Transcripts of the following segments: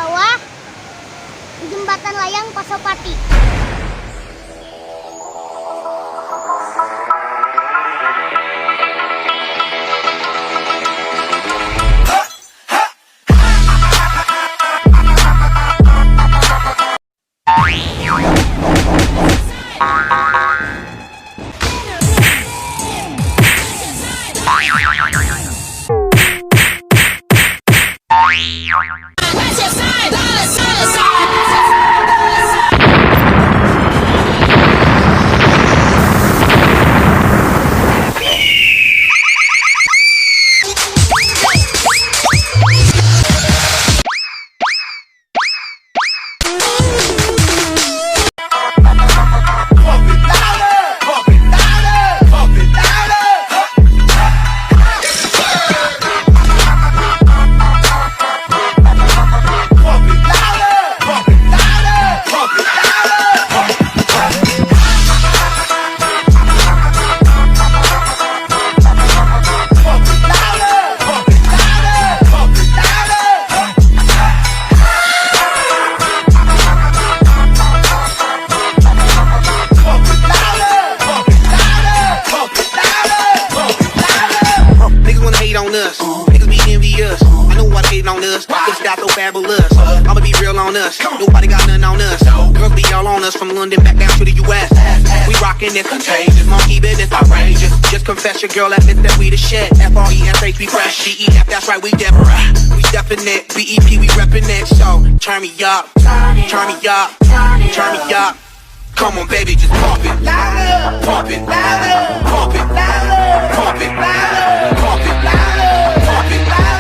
bawah jembatan layang Pasopati. Nobody got nothing on us. Girls be all on us from London back down to the US. We rockin' it contagious, monkey business outrageous. Just confess your girl admit that we the shit. F-R-E-S-H, we fresh. G-E-F, that's right, we definite. We definite. B-E-P, we reppin' it. So turn me up, turn me up, turn me up. Come on, baby, just pump it louder, pump it louder, pump it louder, pump it louder, pump it louder, pump it louder.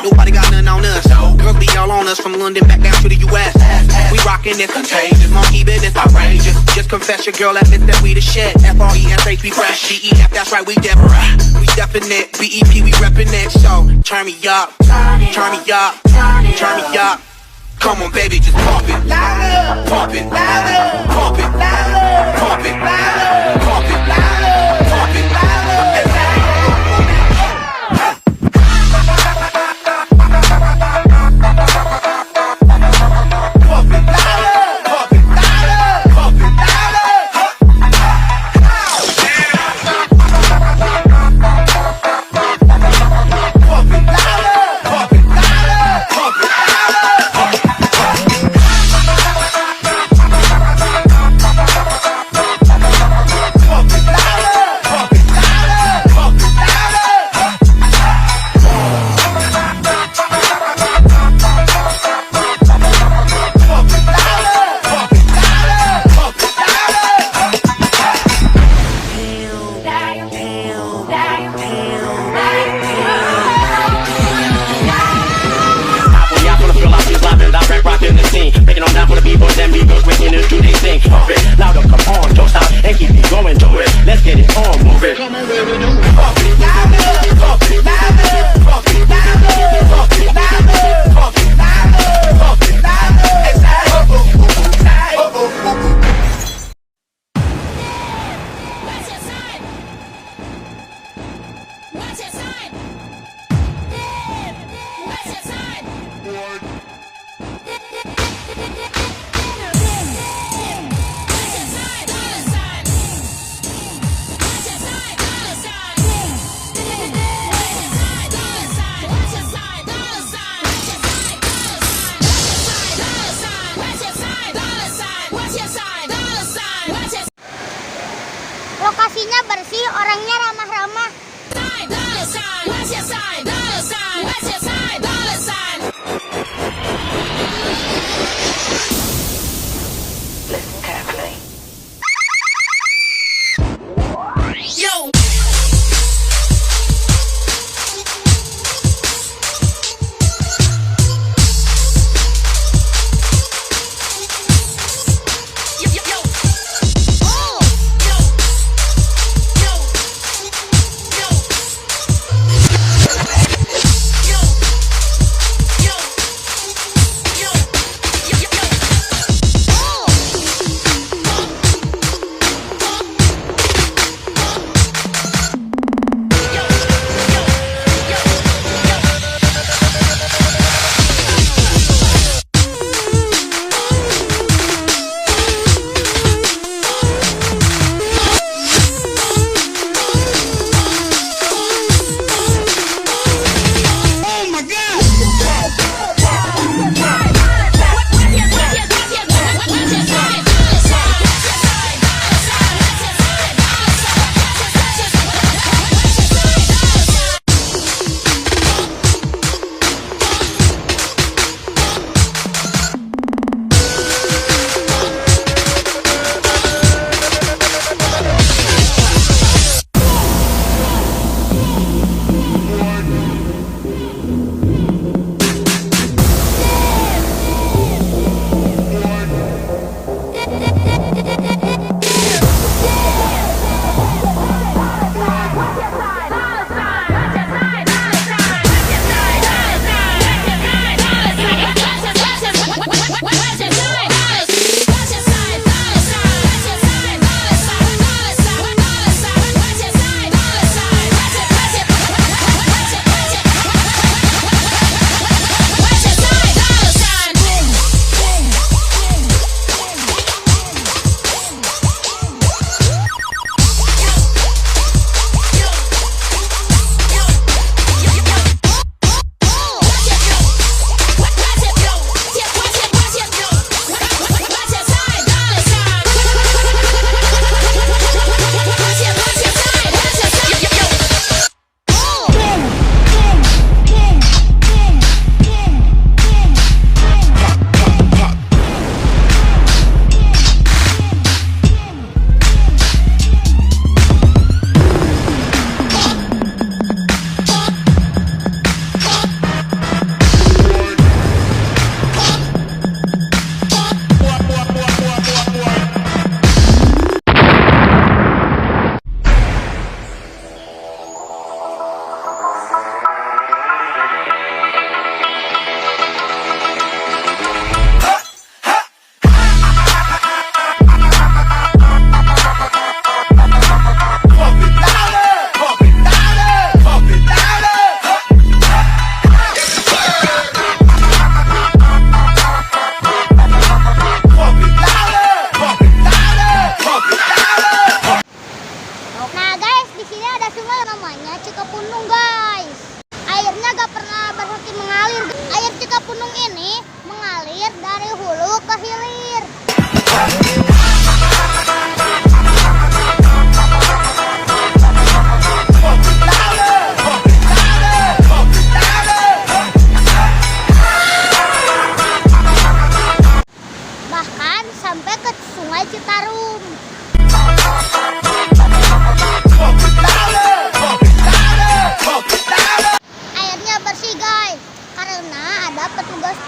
Nobody got nothing on us. Girls be all on us from London back down to the US. We rockin' it contagious, monkey business outrageous. Just confess your girl admit that we the shit. F-R-E-S-H, we fresh. G-E-F, that's right, we definite. We definite. B-E-P, we reppin' it. So turn me up, turn me up, turn me up. Come on, baby, just pump it louder, pump it louder, pump it louder, pump it louder, pump it louder, pump it louder. lokasinya bersih, orangnya ramah-ramah. Listen carefully. Yo!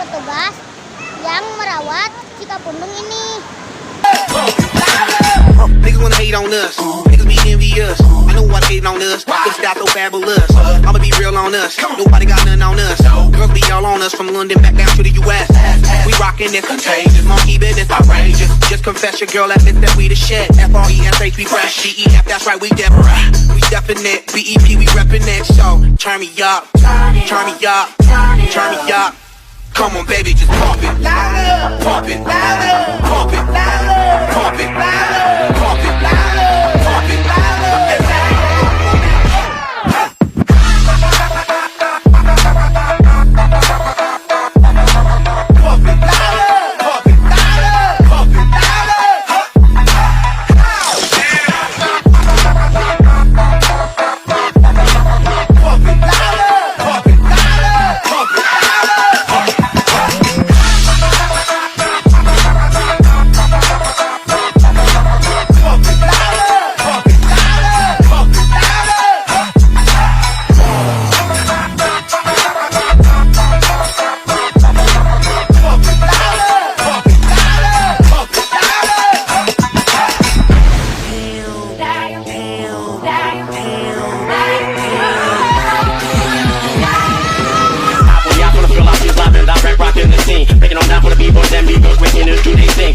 petugas yang merawat Cikapundung ini. Niggas wanna hate on us, niggas be envious. I know why they hating on us, cause that's so fabulous. I'ma be real on us, nobody got nothing on us. Girls be all on us from London back down to the US. We rockin' it contagious, monkey business outrageous. Just confess your girl admits that we the shit. F-R-E-S-H, we fresh, D-E-F, that's right, we definite. We definite, B-E-P, we reppin' it. So, turn me up, turn me up, turn me up. Come on, baby, just pump it louder, pump it louder, pump it louder, pump it louder, pump it louder, pump it louder. Pump it louder, pump it louder, pump it louder.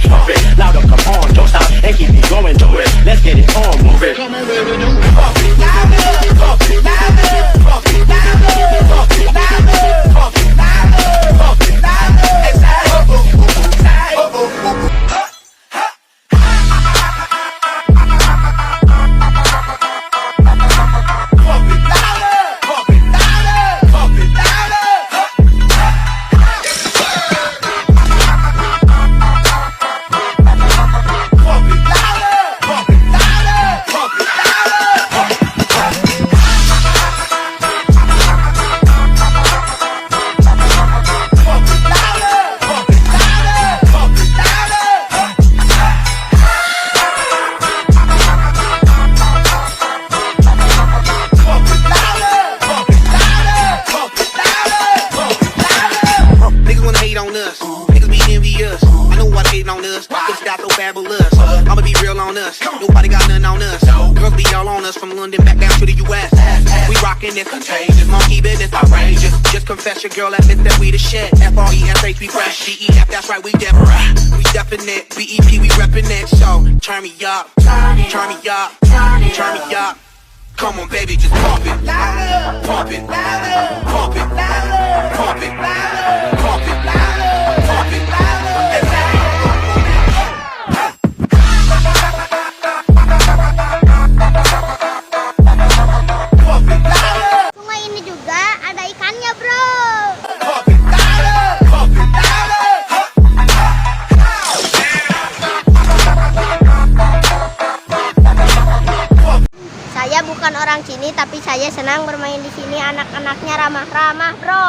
Pump it, louder, come on, don't stop and keep me going, do it. Let's get it on, move it. Come on, baby, do it. Pump it, louder, pump it, louder, pump it, louder, pump it, louder, pump it, louder, pump it, louder. I'ma be real on us. Nobody got nothing on us. Girls be all on us from London back down to the US. We rockin' this contagious, monkey business outrageous. Just confess your girl admit that we the shit. FRESH, we fresh. DEF, that's right, we definite. We definite. BEP, we reppin' it. So turn me up, turn me up, turn me up. Come on, baby, just pump it louder, pump it louder, pump it louder, pump it louder, pump it louder, pump it louder. Sungai ini juga ada ikannya, bro. Saya bukan orang sini, tapi saya senang bermain di sini. Anak-anaknya ramah-ramah, bro.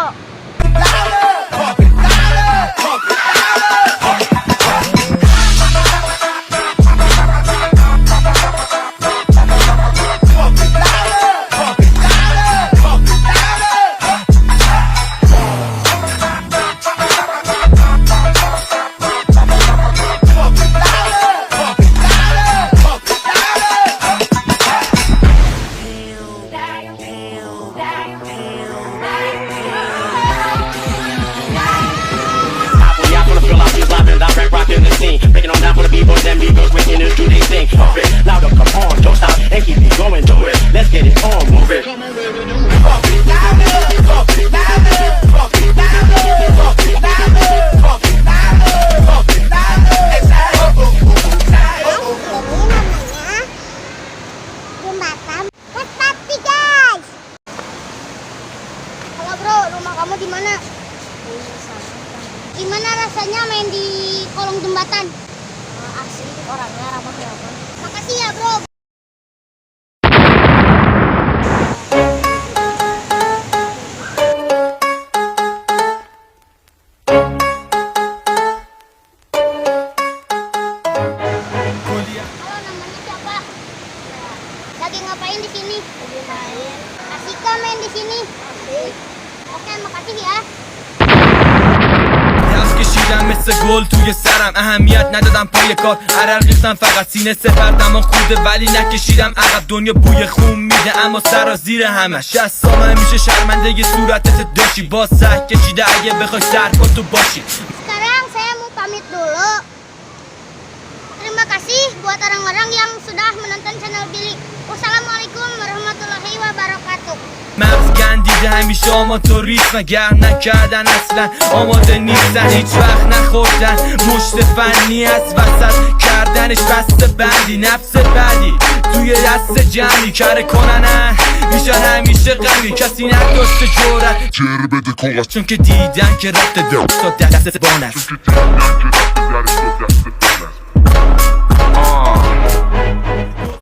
Breaking on down for the b-boys and b-girls, breaking it, do they thing. Pump it, louder, come on, don't stop and keep me going, do it. Let's get it on, move it. Come on, baby, do it. Pump it louder, pump it louder, pump it louder, pump it louder, pump it louder, pump it louder. Ini namanya jembatan Kertapati, guys. Halo, bro, rumah kamu di mana? Gimana rasanya main di kolong jembatan? Asik, orangnya ramah-ramah. Makasih ya, bro. Halo, namanya siapa? Lagi ngapain di sini? Lagi main. Asik kan main di sini? Asik. Oke, makasih ya. کشیدم مثل گل توی سرم اهمیت ندادم پای کار عرق ریختم فقط سینه سپردم و خوده ولی نکشیدم عقب دنیا بوی خون میده اما سرازیر همه 60 سال میشه شرمنده یه صورتت داشتی با سه کشیده اگه بخوای سرکن تو باشی Sekarang saya mau pamit dulu. Terima kasih buat orang-orang yang sudah menonton channel Billy. Wassalamualaikum warahmatullahi wabarakatuh. مغز گندیده همیشه آماتوریسم گرم نکردن اصلا آماده نیستن هیچ وقت نخوردن مشت فنی از وسط کردنش بسته بندی نفس بدی توی دست جمعی کره کنن میشن همیشه غمی کسی نداشته جورت جر بده کاغذ چون که دیدن که رفت دست بانست که دیدن که رفت درش دست